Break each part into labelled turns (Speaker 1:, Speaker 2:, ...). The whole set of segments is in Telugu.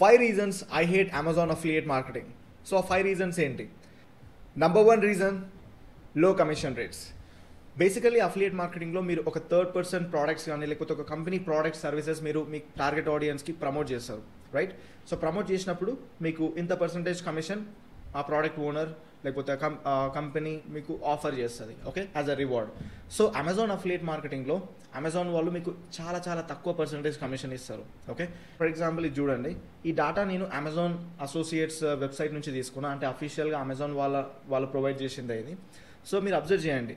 Speaker 1: 5 reasons I hate Amazon affiliate marketing. So 5 reasons ఏంటి? Number 1 reason, low commission rates. Basically affiliate మార్కెటింగ్లో మీరు ఒక థర్డ్ పర్సన్ ప్రోడక్ట్స్ కానీ లేకపోతే ఒక కంపెనీ ప్రోడక్ట్ సర్వీసెస్ మీరు మీ టార్గెట్ ఆడియన్స్కి ప్రమోట్ చేస్తారు, రైట్? సో ప్రమోట్ చేసినప్పుడు మీకు ఇంత పర్సంటేజ్ కమిషన్ ఆ ప్రోడక్ట్ ఓనర్ లేకపోతే కంపెనీ మీకు ఆఫర్ చేస్తుంది, okay, as a reward. So Amazon affiliate మార్కెటింగ్లో అమెజాన్ వాళ్ళు మీకు చాలా చాలా తక్కువ పర్సంటేజ్ కమిషన్ ఇస్తారు, ఓకే. ఫర్ ఎగ్జాంపుల్ ఇది చూడండి, ఈ డాటా నేను అమెజాన్ అసోసియేట్స్ వెబ్సైట్ నుంచి తీసుకున్నా, అంటే అఫీషియల్గా అమెజాన్ వాళ్ళు ప్రొవైడ్ చేసిందే ఇది. సో మీరు అబ్జర్వ్ చేయండి,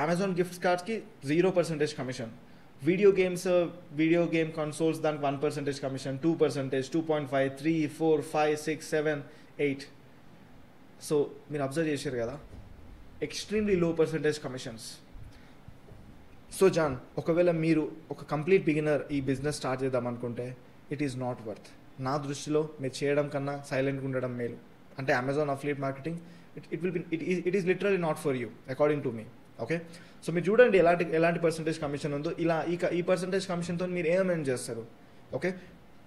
Speaker 1: అమెజాన్ గిఫ్ట్ కార్డ్స్కి 0% కమిషన్, వీడియో గేమ్ కన్సోల్స్ దానికి 1% కమిషన్, 2%, 2.5, 3, 4, 5, 6, 7, 8. సో మీరు అబ్జర్వ్ చేశారు కదా, ఎక్స్ట్రీమ్లీ లో పర్సంటేజ్ కమిషన్స్. సో జాన్, ఒకవేళ మీరు ఒక కంప్లీట్ బిగినర్ ఈ బిజినెస్ స్టార్ట్ చేద్దాం అనుకుంటే ఇట్ ఈస్ నాట్ వర్త్. నా దృష్టిలో మీరు చేయడం కన్నా సైలెంట్గా ఉండడం మేలు. అంటే Amazon affiliate marketing it is literally not for you according to me, okay. So మీరు చూడండి ఎలాంటి పర్సంటేజ్ కమిషన్ ఉందో. ఇలా ఈ పర్సంటేజ్ కమిషన్తో మీరు ఏమేమి చేస్తారు, ఓకే.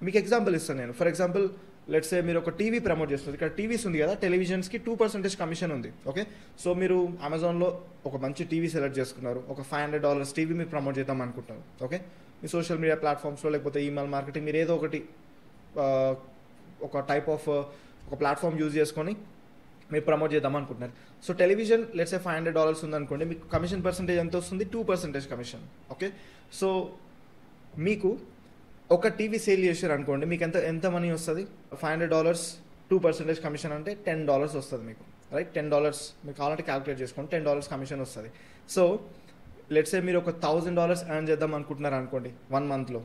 Speaker 1: మీకు ఎగ్జాంపుల్ ఇస్తాను నేను. ఫర్ ఎగ్జాంపుల్ లెట్స్ సే మీరు ఒక టీవీ ప్రమోట్ చేస్తారు, ఇక్కడ టీవీస్ ఉంది కదా, టెలివిజన్స్కి 2% కమిషన్ ఉంది, ఓకే. సో మీరు అమెజాన్లో ఒక మంచి టీవీ సెలెక్ట్ చేసుకున్నారు, ఒక $500 టీవీ మీరు ప్రమోట్ చేద్దాం అనుకుంటున్నారు, ఓకే. మీ సోషల్ మీడియా ప్లాట్ఫామ్స్లో లేకపోతే ఈమెయిల్ మార్కెటింగ్ మీరు ఏదో ఒకటి ఒక టైప్ ఆఫ్ ఒక ప్లాట్ఫామ్ యూజ్ చేసుకొని మీరు ప్రమోట్ చేద్దాం అనుకుంటున్నారు. సో టెలివిజన్ లెట్స్ సే $500 ఉందనుకోండి, మీకు కమిషన్ పర్సంటేజ్ ఎంత వస్తుంది? 2% కమిషన్, ఓకే. సో మీకు ఒక టీవీ సేల్ చేశారు అనుకోండి, మీకు ఎంత మనీ వస్తుంది? $500, 2% కమిషన్ అంటే $10 వస్తుంది మీకు, రైట్? $10 మీకు కావాలంటే క్యాలిక్యులేట్ చేసుకోండి, $10 కమిషన్ వస్తుంది. సో లెట్స్ సే మీరు ఒక $1,000 ఎర్న్ చేద్దాం అనుకుంటున్నారు అనుకోండి 1 మంత్లో,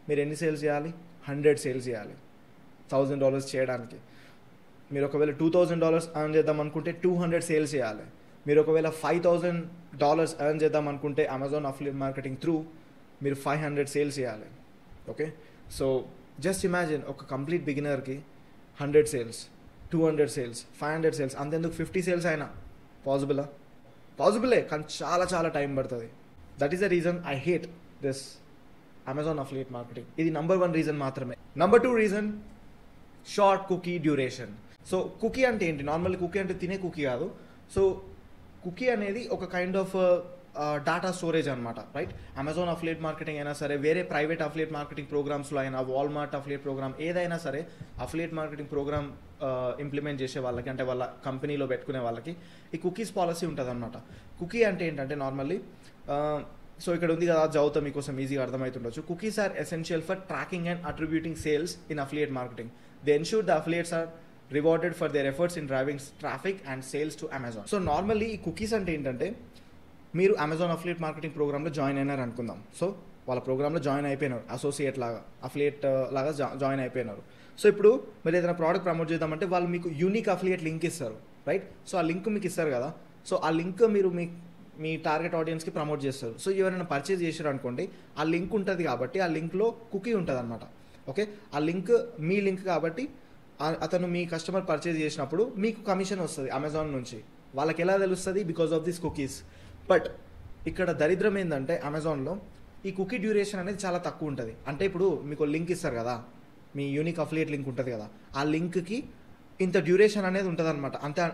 Speaker 1: మీరు ఎన్ని సేల్స్ చేయాలి? 100 సేల్స్ చేయాలి $1,000 చేయడానికి. మీరు ఒకవేళ $2,000 ఎర్న్ చేద్దాం అనుకుంటే 200 సేల్స్ చేయాలి. మీరు ఒకవేళ $5,000 ఎర్న్ చేద్దాం అనుకుంటే అమెజాన్ అఫిలియేట్ మార్కెటింగ్ త్రూ మీరు 500 సేల్స్ చేయాలి, ఓకే. సో జస్ట్ ఇమాజిన్, ఒక కంప్లీట్ బిగినర్కి 100 సేల్స్, 200 సేల్స్, 500 సేల్స్, అంతెందుకు 50 సేల్స్ అయినా పాసిబులా? పాసిబులే, కానీ చాలా చాలా టైం పడుతుంది. That is the reason I hate this Amazon affiliate marketing. ఇది నెంబర్ 1 రీజన్ మాత్రమే. Number 2 reason, short cookie duration. So cookie అంటే ఏంటి? నార్మల్ కుకీ అంటే తినే కుకీ కాదు. సో కుకీ అనేది ఒక కైండ్ ఆఫ్ డాటా స్టోరేజ్ అనమాట, రైట్? అమెజాన్ అఫిలియేట్ మార్కెటింగ్ అయినా సరే, వేరే ప్రైవేట్ అఫిలియేట్ మార్కెటింగ్ ప్రోగ్రామ్స్లో అయినా, వాల్మార్ట్ అఫిలియేట్ ప్రోగ్రామ్ ఏదైనా సరే, అఫిలియేట్ మార్కెటింగ్ ప్రోగ్రామ్ ఇంప్లిమెంట్ చేసే వాళ్ళకి, అంటే వాళ్ళ కంపెనీలో పెట్టుకునే వాళ్ళకి ఈ కుకీస్ పాలసీ ఉంటుంది అనమాట. కుకీ అంటే ఏంటంటే నార్మల్లీ, సో ఇక్కడ ఉంది కదా, చదువుతా మీకోసం ఈజీగా అర్థమవుతుండొచ్చు. Cookies are essential for tracking and attributing sales in affiliate marketing. They ensure the affiliates are rewarded for their efforts in driving traffic and sales to Amazon. So normally ఈ కుకీస్ అంటే ఏంటంటే, మీరు అమెజాన్ అఫిలియేట్ మార్కెటింగ్ ప్రోగ్రామ్లో జాయిన్ అయినారు అనుకుందాం. సో వాళ్ళ ప్రోగ్రామ్లో జాయిన్ అయిపోయినారు, అసోసియేట్ లాగా, అఫిలియేట్ లాగా జాయిన్ అయిపోయినారు. సో ఇప్పుడు మీరు ఏదైనా ప్రోడక్ట్ ప్రమోట్ చేద్దామంటే వాళ్ళు మీకు యూనిక్ అఫిలియేట్ లింక్ ఇస్తారు, రైట్? సో ఆ లింక్ మీకు ఇస్తారు కదా, సో ఆ లింక్ మీరు మీ టార్గెట్ ఆడియన్స్కి ప్రమోట్ చేస్తారు. సో ఎవరైనా పర్చేజ్ చేశారు అనుకోండి, ఆ లింక్ ఉంటుంది కాబట్టి ఆ లింక్లో కుకీ ఉంటుంది అనమాట, ఓకే. ఆ లింక్ మీ లింక్ కాబట్టి అతను మీ కస్టమర్ పర్చేజ్ చేసినప్పుడు మీకు కమిషన్ వస్తుంది అమెజాన్ నుంచి. వాళ్ళకి ఎలా తెలుస్తుంది? Because of this cookies. But ఇక్కడ దరిద్రం ఏంటంటే, అమెజాన్లో ఈ కుకీ డ్యూరేషన్ అనేది చాలా తక్కువ ఉంటుంది. అంటే ఇప్పుడు మీకు లింక్ ఇస్తారు కదా, మీ యూనిక్ అఫిలియేట్ లింక్ ఉంటుంది కదా, ఆ లింక్కి ఇంత డ్యూరేషన్ అనేది ఉంటుంది అనమాట. అంతే.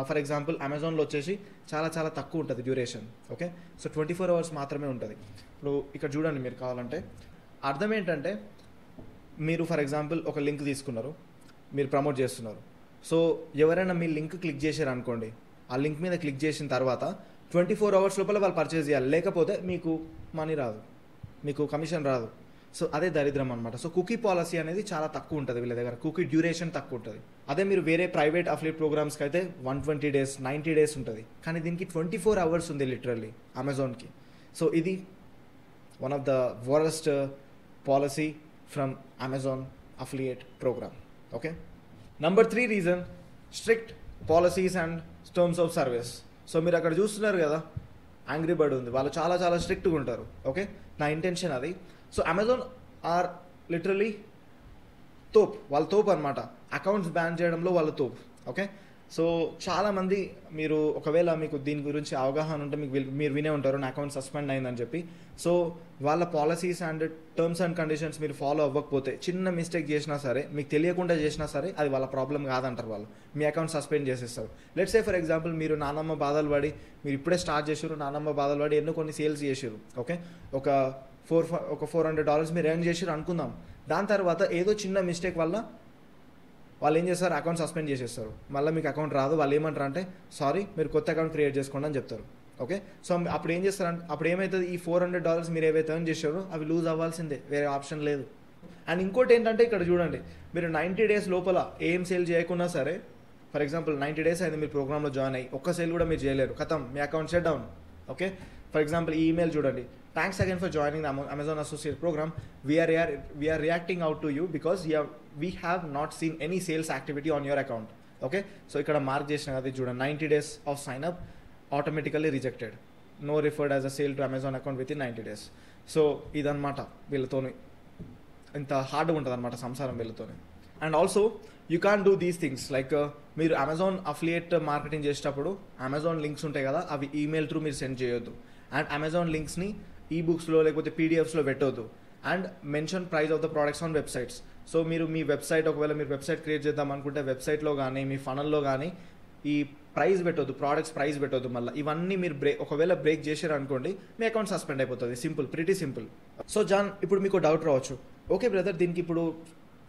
Speaker 1: ఫర్ ఎగ్జాంపుల్ అమెజాన్లో వచ్చేసి చాలా చాలా తక్కువ ఉంటుంది డ్యూరేషన్, ఓకే. సో 24 hours మాత్రమే ఉంటుంది. ఇప్పుడు ఇక్కడ చూడండి, మీరు కావాలంటే అర్థం ఏంటంటే, మీరు ఫర్ ఎగ్జాంపుల్ ఒక లింక్ తీసుకున్నారు, మీరు ప్రమోట్ చేస్తున్నారు. సో ఎవరైనా మీ లింక్ క్లిక్ చేశారు అనుకోండి, ఆ లింక్ మీద క్లిక్ చేసిన తర్వాత 24 hours లోపల వాళ్ళు పర్చేజ్ చేయాలి, లేకపోతే మీకు మనీ రాదు, మీకు కమిషన్ రాదు. సో అదే దరిద్రం అనమాట. సో కుకీ పాలసీ అనేది చాలా తక్కువ ఉంటుంది వీళ్ళ దగ్గర, కుకీ డ్యూరేషన్ తక్కువ ఉంటుంది. అదే మీరు వేరే ప్రైవేట్ అఫిలియేట్ ప్రోగ్రామ్స్కి అయితే 120 days, 90 days ఉంటుంది, కానీ దీనికి 24 hours ఉంది లిటరల్లీ అమెజాన్కి. సో ఇది one of the worst policy from Amazon affiliate program, okay. Number 3 reason, strict policies and terms of service. So మీరు అక్కడ చూస్తున్నారు కదా, యాంగ్రీ బర్డ్ ఉంది, వాళ్ళు చాలా చాలా స్ట్రిక్ట్గా ఉంటారు, ఓకే. నా ఇంటెన్షన్ అది. సో అమెజాన్ ఆర్ లిటరలీ తోప్, వాళ్ళ తోపు అనమాట. అకౌంట్స్ బ్యాన్ చేయడంలో వాళ్ళ తోపు, ఓకే. సో చాలామంది మీరు ఒకవేళ మీకు దీని గురించి అవగాహన ఉంటే మీరు వినే ఉంటారు నా అకౌంట్ సస్పెండ్ అయిందని చెప్పి. సో వాళ్ళ policies and terms and conditions మీరు ఫాలో అవ్వకపోతే చిన్న మిస్టేక్ చేసినా సరే, మీకు తెలియకుండా చేసినా సరే, అది వాళ్ళ ప్రాబ్లం కాదంటారు వాళ్ళు. మీ అకౌంట్ సస్పెండ్ చేసేస్తారు. లెట్స్ సే ఫర్ ఎగ్జాంపుల్ మీరు నానమ్మ బాధలు పడి, మీరు ఇప్పుడే స్టార్ట్ చేసారు, నానమ్మ బాధలు పడి కొన్ని సేల్స్ చేసారు. ఓకే, ఒక $400 మీరు ఎర్న్ చేసారు అనుకుందాం. దాని తర్వాత ఏదో చిన్న మిస్టేక్ వల్ల వాళ్ళు ఏం చేస్తారు, అకౌంట్ సస్పెండ్ చేసేస్తారు. మళ్ళీ మీకు అకౌంట్ రాదు. వాళ్ళు ఏమంటారు అంటే, సారీ మీరు కొత్త అకౌంట్ క్రియేట్ చేసుకోండి అని చెప్తారు. ఓకే, సో అప్పుడు ఏం చేస్తారంటే, అప్పుడు ఏమవుతుంది, ఈ $400 మీరు ఏవైతే ఎర్న్ చేశారో అవి లూజ్ అవ్వాల్సిందే, వేరే ఆప్షన్ లేదు. అండ్ ఇంకోటి ఏంటంటే, ఇక్కడ చూడండి, మీరు 90 days లోపల ఏం సేల్ చేయకున్నా సరే, ఫర్ ఎగ్జాంపుల్ 90 days అయింది మీరు ప్రోగ్రామ్లో జాయిన్ అయ్యి, ఒక్క సేల్ కూడా మీరు చేయలేరు, ఖతం, మీ account shut down. Okay, for example ఈ ఈమెయిల్ చూడండి, thanks again for joining the Amazon associate program. We are reaching out to you because we have not seen any sales activity on your account. Okay, so ikkada mark chesina kada chudandi, 90 days of sign up automatically rejected, no referred as a sale to Amazon account within 90 days. So idanmata veellatoni inta hard untadi anamata samsaram veellatoni. And also you can't do these things like మీరు అమెజాన్ అఫిలియేట్ మార్కెటింగ్ చేసేటప్పుడు అమెజాన్ లింక్స్ ఉంటాయి కదా, అవి ఈమెయిల్ త్రూ మీరు సెండ్ చేయొద్దు. అండ్ అమెజాన్ లింక్స్ని ఈబుక్స్లో లేకపోతే పీడిఎఫ్స్లో పెట్టవద్దు. And mention price of the products on websites. So మీరు మీ వెబ్సైట్, ఒకవేళ మీరు వెబ్సైట్ క్రియేట్ చేద్దాం అనుకుంటే వెబ్సైట్లో కానీ మీ ఫనల్లో కానీ ఈ ప్రైస్ పెట్టొద్దు, ప్రోడక్ట్స్ ప్రైస్ పెట్టొద్దు. మళ్ళీ ఇవన్నీ మీరు ఒకవేళ బ్రేక్ చేశారు అనుకోండి, మీ అకౌంట్ సస్పెండ్ అయిపోతుంది. Simple, pretty simple. So John, ఇప్పుడు మీకు డౌట్ రావచ్చు, ఓకే బ్రదర్, దీనికి ఇప్పుడు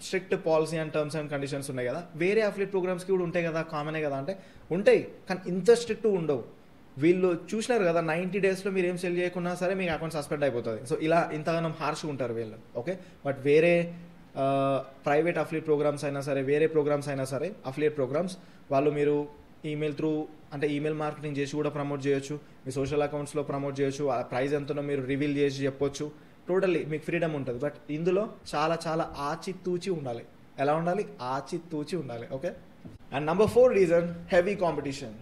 Speaker 1: strict policy and terms and conditions ఉన్నాయి కదా, వేరే అఫిలియేట్ ప్రోగ్రామ్స్కి కూడా ఉంటాయి కదా, కామనే కదా అంటే ఉంటాయి, కానీ ఇంత స్ట్రిక్ట్ ఉండవు. వీళ్ళు చూసినారు కదా, 90 daysలో మీరు ఏం సెల్ చేయకున్నా సరే మీకు అకౌంట్ సస్పెండ్ అయిపోతుంది. సో ఇలా ఇంతగానం హార్ష్గా ఉంటారు వీళ్ళు. ఓకే, బట్ వేరే ప్రైవేట్ అఫిలియేట్ ప్రోగ్రామ్స్ అయినా సరే, వేరే ప్రోగ్రామ్స్ అయినా సరే, అఫిలియేట్ ప్రోగ్రామ్స్ వాళ్ళు మీరు ఈమెయిల్ త్రూ, అంటే ఈమెయిల్ మార్కెటింగ్ చేసి కూడా ప్రమోట్ చేయొచ్చు, మీ సోషల్ అకౌంట్స్లో ప్రమోట్ చేయొచ్చు, ఆ ప్రైస్ ఎంతనో మీరు రివీల్ చేసి చెప్పొచ్చు, టోటల్లీ మీకు ఫ్రీడమ్ ఉంటుంది. బట్ ఇందులో చాలా చాలా ఆచితూచి ఉండాలి. ఎలా ఉండాలి? ఆచితూచి ఉండాలి. Okay, and number 4 reason, heavy competition.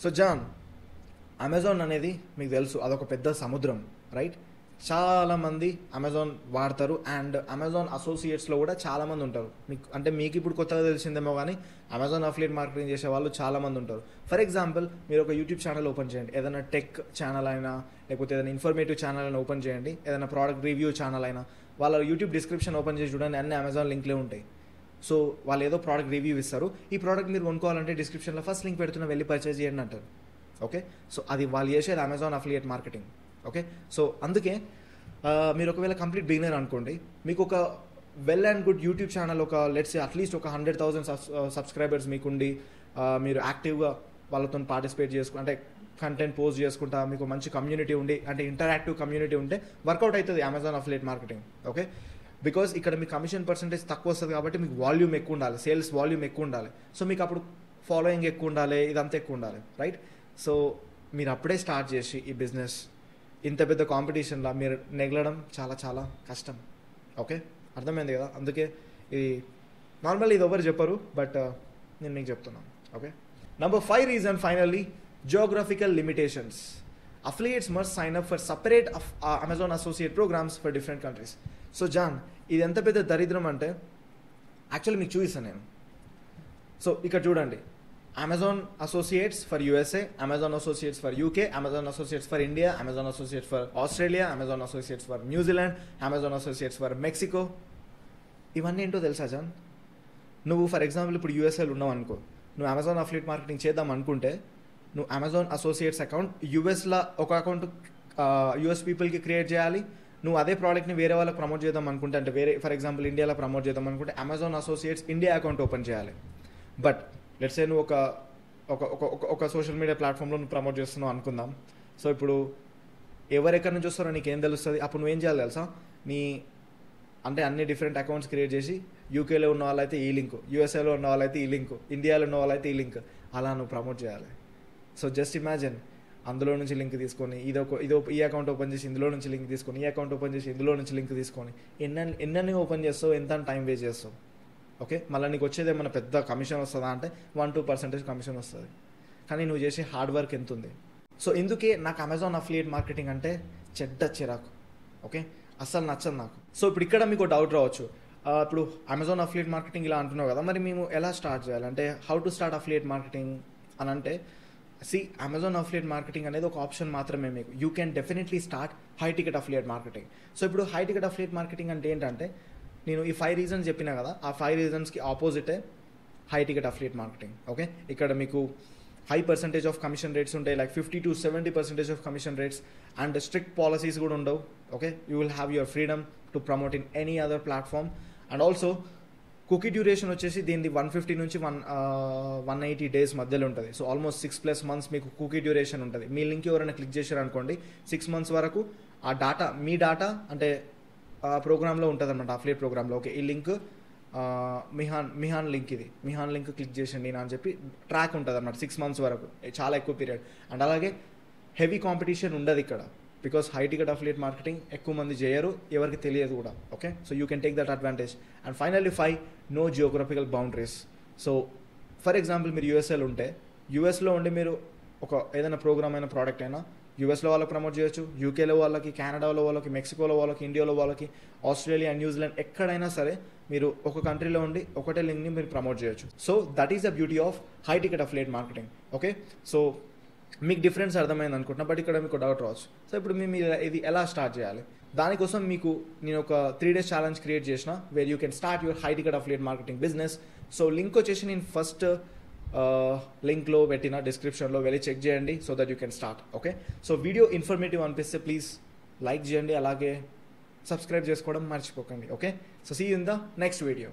Speaker 1: So John, Amazon అనేది మీకు తెలుసు అదొక పెద్ద సముద్రం, రైట్? చాలామంది అమెజాన్ వాడతారు అండ్ అమెజాన్ అసోసియేట్స్లో కూడా చాలామంది ఉంటారు. మీకు ఇప్పుడు కొత్తగా తెలిసిందేమో కానీ అమెజాన్ అఫిలియేట్ మార్కెటింగ్ చేసే వాళ్ళు చాలామంది ఉంటారు. ఫర్ ఎగ్జాంపుల్, మీరు ఒక యూట్యూబ్ ఛానల్ ఓపెన్ చేయండి, ఏదైనా టెక్ ఛానల్ అయినా లేకపోతే ఏదైనా ఇన్ఫర్మేటివ్ ఛానల్ అయినా ఓపెన్ చేయండి, ఏదైనా ప్రోడక్ట్ రివ్యూ ఛానల్ అయినా, వాళ్ళ యూట్యూబ్ డిస్క్రిప్షన్ ఓపెన్ చేసి చూడండి, అన్ని అమెజాన్ లింక్లే ఉంటాయి. సో వాళ్ళు ఏదో ప్రోడక్ట్ రివ్యూ ఇస్తారు, ఈ ప్రోడక్ట్ మీరు కొనుక్కోవాలంటే డిస్క్రిప్షన్లో ఫస్ట్ లింక్ పెడుతున్నా, వెళ్ళి పర్చేజ్ చేయండి అంటారు. ఓకే, సో అది వాళ్ళు చేసేది Amazon affiliate marketing. Okay, so అందుకే మీరు ఒకవేళ కంప్లీట్ బిగినర్ అనుకోండి, మీకు ఒక well and good YouTube channel, ఒక లెట్స్ అట్లీస్ట్ ఒక 100,000 సబ్స్క్రైబర్స్ మీకుండి, మీరు యాక్టివ్గా వాళ్ళతో పార్టిసిపేట్ అంటే కంటెంట్ పోస్ట్ చేసుకుంటా, మీకు మంచి కమ్యూనిటీ ఉండి, అంటే ఇంటరాక్టివ్ కమ్యూనిటీ ఉంటే వర్కౌట్ అవుతుంది Amazon affiliate marketing. Okay, because ఇక్కడ మీ కమిషన్ పర్సెంటేజ్ తక్కువ వస్తుంది కాబట్టి మీకు వాల్యూమ్ ఎక్కువ ఉండాలి, సేల్స్ వాల్యూమ్ ఎక్కువ ఉండాలి. సో మీకు అప్పుడు ఫాలోయింగ్ ఎక్కువ ఉండాలి, ఇదంతా ఎక్కువ ఉండాలి, రైట్? సో మీరు అప్పుడే స్టార్ట్ చేసి ఈ బిజినెస్ ఇంత పెద్ద కాంపిటీషన్లో మీరు నెగలడం చాలా చాలా కష్టం. ఓకే, అర్థమైంది కదా? అందుకే ఇది నార్మల్, ఇది ఎవరు చెప్పరు, బట్ నేను మీకు చెప్తున్నాను. Okay, number 5 reason, finally, geographical limitations. Affiliates must sign up for separate Amazon associate programs for different countries. So John, ఇది ఎంత పెద్ద దరిద్రం అంటే యాక్చువల్లీ మీకు చూపిస్తాను నేను. సో ఇక్కడ చూడండి, Amazon Associates for USA, Amazon Associates for UK, Amazon Associates for India, Amazon Associates for Australia, Amazon Associates for New Zealand, Amazon Associates for Mexico. ఇవన్నీ ఏంటో తెలుసా జాన్? నువ్వు ఫర్ ఎగ్జాంపుల్ ఇప్పుడు యూఎస్ఏలో ఉన్నావు అనుకో, నువ్వు అమెజాన్ అఫిలియేట్ మార్కెటింగ్ చేద్దాం అనుకుంటే నువ్వు అమెజాన్ అసోసియేట్స్ అకౌంట్ యూఎస్లో ఒక అకౌంట్ యూఎస్ పీపుల్కి క్రియేట్ చేయాలి. నువ్వు అదే ప్రోడక్ట్ని వేరే వాళ్ళకి ప్రమోట్ చేద్దాం అనుకుంటే, అంటే వేరే ఫర్ ఎగ్జాంపుల్ ఇండియాలో ప్రమోట్ చేద్దాం అనుకుంటే Amazon associates India account open చేయాలి. బట్ లెట్స్ సే నువ్వు ఒక సోషల్ మీడియా ప్లాట్ఫామ్లో నువ్వు ప్రమోట్ చేస్తున్నావు అనుకుందాం. సో ఇప్పుడు ఎవరెక్కడి నుంచి వస్తారో నీకేం తెలుస్తుంది? అప్పుడు నువ్వేం చేయాలి తెలుసా? అంటే అన్ని డిఫరెంట్ అకౌంట్స్ క్రియేట్ చేసి యూకేలో ఉన్న వాళ్ళైతే ఈ లింక్, యూఎస్ఏలో ఉన్న వాళ్ళైతే ఈ లింక్, ఇండియాలో ఉన్న వాళ్ళైతే ఈ లింక్, అలా నువ్వు ప్రమోట్ చేయాలి. సో జస్ట్ ఇమాజిన్, అందులో నుంచి లింక్ తీసుకొని ఇదో ఈ అకౌంట్ ఓపెన్ చేసి ఇందులో నుంచి లింక్ తీసుకొని, ఈ అకౌంట్ ఓపెన్ చేసి ఇందులో నుంచి లింక్ తీసుకొని ఎన్నెన్ని ఓపెన్ చేస్తావు, ఎంత టైం వేస్ట్ చేస్తావు? ఓకే, మళ్ళీ నీకు వచ్చేది ఏమన్నా పెద్ద కమిషన్ వస్తుందా అంటే 1-2% కమిషన్ వస్తుంది, కానీ నువ్వు చేసే హార్డ్ వర్క్ ఎంత ఉంది? సో ఇందుకే నాకు అమెజాన్ అఫిలియేట్ మార్కెటింగ్ అంటే చెడ్డ చిరాకు. ఓకే, అస్సలు నచ్చదు నాకు. సో ఇప్పుడు ఇక్కడ మీకు డౌట్ రావచ్చు, ఇప్పుడు అమెజాన్ అఫిలియేట్ మార్కెటింగ్ ఇలా అంటున్నావు కదా, మరి మేము ఎలా స్టార్ట్ చేయాలి అంటే how to start affiliate marketing అని అంటే అమెజాన్ అఫిలియేట్ మార్కెటింగ్ అనేది ఒక ఆప్షన్ మాత్రమే మీకు. You can definitely start high ticket affiliate marketing. So ఇప్పుడు హై టికెట్ అఫిలియేట్ మార్కెటింగ్ అంటే ఏంటంటే నేను ఈ 5 రీజన్స్ చెప్పినా కదా, ఆ 5 రీజన్స్కి ఆపోజిటే high ticket affiliate marketing. Okay, ఇక్కడ మీకు high percentage of commission rates ఉంటాయి, like 50 to 70% of commission rates, and strict policies కూడా ఉండవు. Okay, you will have your freedom to promote in any other platform. And also cookie duration వచ్చేసి దీనిది 150 నుంచి 180 days మధ్యలో ఉంటుంది. సో ఆల్మోస్ట్ 6+ months మీకు కుకీ డ్యూరేషన్ ఉంటుంది. మీ లింక్ ఎవరైనా క్లిక్ చేశారు అనుకోండి, 6 months వరకు ఆ డాటా, మీ డాటా అంటే ప్రోగ్రామ్లో ఉంటుంది అనమాట, అఫిలియేట్ ప్రోగ్రామ్లో. ఓకే, ఈ లింక్ మిహాన్ లింక్, ఇది మిహాన్ లింక్ క్లిక్ చేసండి అని చెప్పి ట్రాక్ ఉంటుంది అనమాట 6 months వరకు, చాలా ఎక్కువ పీరియడ్. అండ్ అలాగే హెవీ కాంపిటీషన్ ఉండదు ఇక్కడ, because high ticket affiliate marketing ఎక్కువ మంది చేయరు, ఎవరికి తెలియదు కూడా. Okay, so you can take that advantage. And finally 5, no geographical boundaries. So for example మీరు యూఎస్ఏలో ఉంటే, యూఎస్లో ఉండి మీరు ఒక ఏదైనా ప్రోగ్రామ్ అయిన ప్రోడక్ట్ అయినా యూఎస్లో వాళ్ళకి ప్రమోట్ చేయొచ్చు, యూకేలో వాళ్ళకి, కెనడాలో వాళ్ళకి, మెక్సికోలో వాళ్ళకి, ఇండియాలో వాళ్ళకి, ఆస్ట్రేలియా, న్యూజిలాండ్, ఎక్కడైనా సరే మీరు ఒక కంట్రీలో ఉండి ఒకటే లింక్ని మీరు ప్రమోట్ చేయొచ్చు. So that is the beauty of high ticket affiliate marketing. Okay, so మీకు డిఫరెన్స్ అర్థమైంది అనుకుంటున్నా, బట్ ఇక్కడ మీకు డౌట్ రావచ్చు. సో ఇప్పుడు మీరు ఇది ఎలా స్టార్ట్ చేయాలి, దానికోసం మీకు నేను ఒక 3 days ఛాలెంజ్ క్రియేట్ చేసిన, where you can start your high ticket affiliate marketing business. So link వచ్చేసి నేను ఫస్ట్ లింక్లో పెట్టిన డిస్క్రిప్షన్లో వెళ్ళి చెక్ చేయండి, so that you can start. Okay, so video informative అనిపిస్తే ప్లీజ్ లైక్ చేయండి, అలాగే సబ్స్క్రైబ్ చేసుకోవడం మర్చిపోకండి. Okay, so see you in the next video.